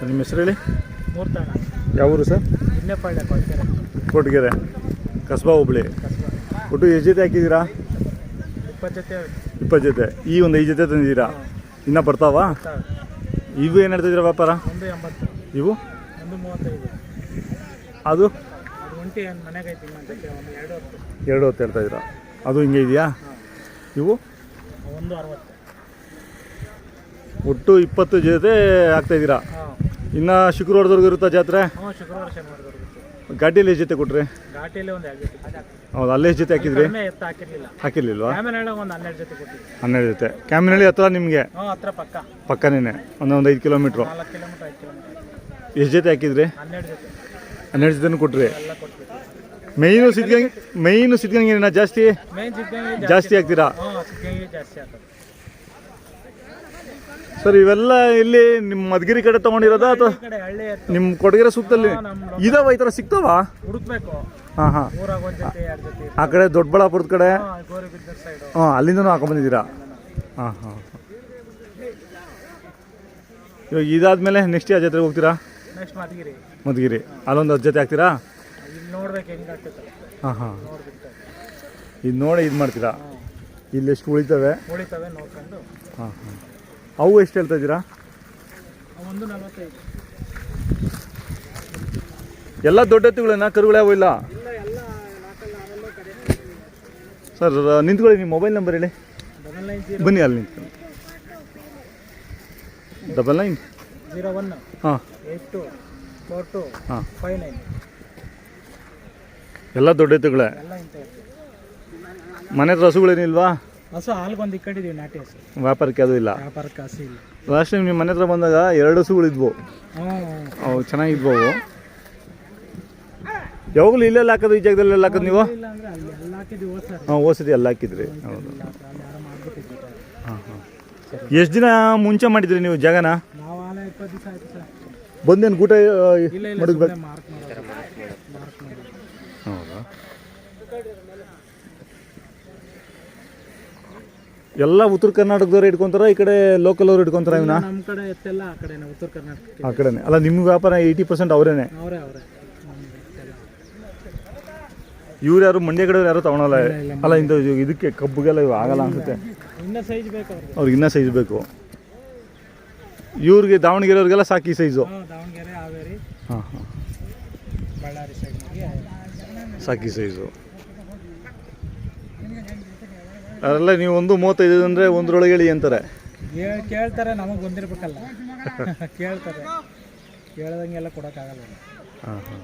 ನಿಮ್ಮ ಹೆಸರು ಹೇಳಿ. ಮೂರ್ತಾಣ. ಯಾವ ಊರು ಸರ್? ಇನ್ನೆಪಾಳ್ಯ ಕೊಡ್ಗೆರೆ. ಕೊಟ್ಗೆರೆ ಕಸ್ಬಾ ಹುಬ್ಳಿ. ಒಟ್ಟು ಎಷ್ಟು ಜೊತೆ ಹಾಕಿದ್ದೀರಾ? 20 ಜೊತೆ. 20 ಜೊತೆ. ಈ ಒಂದು 5 ಜೊತೆ ತಂದಿದ್ದೀರಾ? ಇನ್ನೂ ಬರ್ತಾವಾ? ಇವು ಏನು ಹೇಳ್ತಿದ್ದೀರಾ ವ್ಯಾಪಾರ? 180. ಇವು 135. ಅದು ಒಂಟಿ ಮನೆಗೆ ಐತಿ ಇನ್ನೊಂದಕ್ಕೆ 2 2 ಹೊತ್ತು ಹೇಳ್ತಾಯಿದ್ದೀರಾ? ಅದು ಹಿಂಗೆ ಇದೆಯಾ? ಇವು 160. ಒಟ್ಟು 20 ಜೊತೆ ಹಾಕ್ತಾಯಿದ್ದೀರಾ? ಇನ್ನು ಶುಕ್ರವಾರದವರೆಗೂ ಇರುತ್ತಾ ಜಾತ್ರೆ? ಶುಕ್ರವಾರ ಶನಿವಾರದವರೆಗೂ. ಗಾಡಿಯಲ್ಲಿ ಎಷ್ಟು ಜೊತೆ ಕೊಟ್ರಿ? ಘಾಟಿಯಲ್ಲಿ ಒಂದು 2 ಜೊತೆ. ಹೌದು, ಅಲ್ಲೇ ಎಷ್ಟು ಜೊತೆ ಹಾಕಿದ್ರಿ? ಹಾಕಿರ್ಲಿಲ್ವಾ? ಹಾಕಿರ್ಲಿಲ್ವಾ? ಒಂದು 12 ಜೊತೆ ಕೊಟ್ಟಿದ್ವಿ. 12 ಜೊತೆ. ಕ್ಯಾಮಿನಹಳ್ಳಿ ಹತ್ರ ನಿಮಗೆ? ಹತ್ರ ಪಕ್ಕನೇ ಒಂದು 5 ಕಿಲೋಮೀಟ್ರು. 4 kilometre 5 kilometre. ಎಷ್ಟು ಜೊತೆ ಹಾಕಿದ್ರಿ? 12 ಜೊತೆ. 12 ಜೊತೆನೂ ಕೊಟ್ರಿ? ಎಲ್ಲ ಕೊಟ್ಬಿಟ್ಟು. ಮೈನು ಸಿದ್ಧಗಂಗೆ ಜಾಸ್ತಿ ಜಾಸ್ತಿ ಹಾಕ್ತೀರಾ? ಸಿದ್ಧಗಂಗೆ ಜಾಸ್ತಿ ಹಾಕೋದು ಸರ್. ಇವೆಲ್ಲ ಇಲ್ಲಿ ನಿಮ್ಮ ಮಧುಗಿರಿ ಕಡೆ ತೊಗೊಂಡಿರೋದಾ ಅಥವಾ ನಿಮ್ಮ ಕೊಡಗೆರೆ ಸುತ್ತಲ್ಲಿ ಇದಾವ? ಈ ಥರ ಸಿಗ್ತಾವ? ಹುಡುಕ್ಬೇಕು. ಹಾಂ ಹಾಂ. ಊರಾಗ 1 ಜೊತೆ 2 ಜೊತೆ. ಆ ಕಡೆ ದೊಡ್ಡಬಳ್ಳಾಪುರದ ಕಡೆ ಗೌರಿಬಿದನೂರು ಸೈಡು. ಹಾಂ, ಅಲ್ಲಿಂದನೂ ಹಾಕೊಂಬಂದಿದ್ದೀರಾ? ಹಾಂ ಹಾಂ. ಇವಾಗ ಇದಾದ್ಮೇಲೆ ನೆಕ್ಸ್ಟ್ ಯಾವ ಜಾತ್ರೆಗೆ ಹೋಗ್ತೀರಾ? ನೆಕ್ಸ್ಟ್ ಮಧುಗಿರಿ. ಅಲ್ಲೊಂದು 10 ಜೊತೆ ಹಾಕ್ತೀರಾ? ಇಲ್ಲಿ ನೋಡ್ಬೇಕು ಹೆಂಗೆ ಆಗ್ತದೆ. ಹಾಂ ಹಾಂ. ಇದು ನೋಡಿ ಇದು ಮಾಡ್ತೀರಾ? ಇಲ್ಲಿ ಎಷ್ಟು ಉಳಿತವೆ ನೋಡ್ಕೊಂಡು. ಹಾಂ ಹಾಂ. ಅವು ಎಷ್ಟು ಹೇಳ್ತಾ ಇದ್ದೀರಾ? 145. ಎಲ್ಲ ದೊಡ್ಡ ಎತ್ತುಗಳೇನಾ? ಕರುಗಳು ಯಾವ ಇಲ್ಲ? ಸರ್ ನಿಂತ್ಕೊಳ್ಳಿ, ನಿಮ್ಮ ಮೊಬೈಲ್ ನಂಬರ್ ಹೇಳಿ. ಬನ್ನಿ ಅಲ್ಲಿ ನಿಂತ್ಕೊಳ್ಳಿ. 9901 ಹಾಂ 8242 ಹಾಂ 59. ಎಲ್ಲ ದೊಡ್ಡ ಎತ್ತುಗಳೇ. ಮನೆ ಹತ್ರ ಹಸುಗಳೇನಿಲ್ವಾ? ಹಸು ಹಾಲ್ಗೊಂದು ಇಕ್ಕೊಂಡಿದ್ದೀವಿ, ನಾಟಿ ಹಸು. ವ್ಯಾಪಾರಕ್ಕೆ ಅದು ಇಲ್ಲ? ವ್ಯಾಪಾರಕ್ಕೆ ಹಸು ಇಲ್ಲ. ಲಾಸ್ಟ್ ಟೈಮ್ ನಿಮ್ಮ ಮನೆ ಹತ್ರ ಬಂದಾಗ 2 ಹಸುಗಳಿದ್ವು. ಅವು ಚೆನ್ನಾಗಿದ್ವು. ಅವು ಯಾವಾಗಲೂ ಇಲ್ಲೆಲ್ಲ ಹಾಕೋದು? ಈ ಜಾಗದಲ್ಲೆಲ್ಲ ಹಾಕೋದು ನೀವು? ಹಾಂ, ಓಸತಿ ಎಲ್ಲ ಹಾಕಿದ್ರಿ. ಹೌದು. ಹಾಂ ಹಾಂ. ಎಷ್ಟು ದಿನ ಮುಂಚೆ ಮಾಡಿದ್ರಿ ನೀವು ಜಾಗನ? ಬಂದೇನು ಗೂಟ ಮಡಗಬೇಕು? ಹೌದಾ? ಎಲ್ಲ ಉತ್ತರ ಕರ್ನಾಟಕದವ್ರು ಇಟ್ಕೊಂತಾರ? ಈ ಕಡೆ ಲೋಕಲ್ ಅವ್ರು ಇಟ್ಕೊಂತಾರ? ಇವನ್ನ ನಮ್ಮ ಕಡೆ ಎತ್ತೆಲ್ಲ ಆ ಕಡೆ ಉತ್ತರ ಕರ್ನಾಟಕ. ಆ ಕಡೆನೇ ಅಲ್ಲ? ನಿಮ್ಮ ವ್ಯಾಪಾರ 80% ಅವರೇನೆ? ಅವರೇ. ಇವ್ರು ಯಾರು ಮಂಡ್ಯ ಕಡೆ ಯಾರು ತಗೊಳಲ್ಲ ಅಲ್ಲ? ಇದಕ್ಕೆ ಕಬ್ಬುಗೆಲ್ಲ ಇವು ಆಗಲ್ಲ ಅನ್ಸುತ್ತೆ. ಇನ್ನೂ ಸೈಜ್ ಬೇಕು ಅವ್ರಿಗೆ. ಇನ್ನೂ ಸೈಜ್ ಬೇಕು. ಇವ್ರಿಗೆ ದಾವಣಗೆರೆ ಅವ್ರಿಗೆಲ್ಲ ಸಾಕಿ ಸೈಜು? ದಾವಣಗೆರೆ, ಹಾವೇರಿ, ಹಾಂ ಹಾಂ, ಬಳ್ಳಾರಿ ಸೈಡ್ ಸಾಕಿ ಸೈಜು. ಅದೆಲ್ಲ ನೀವು 135 ಅಂದರೆ 1 ಹೇಳಿ ಅಂತಾರೆ. ಕೇಳ್ತಾರೆ, ನಮಗೆ ಬಂದಿರ್ಬೇಕಲ್ಲ. ಕೇಳ್ತಾರೆ, ಕೇಳ್ದಂಗೆಲ್ಲ ಕೊಡೋಕ್ಕಾಗಲ್ಲ. ಹಾಂ ಹಾಂ.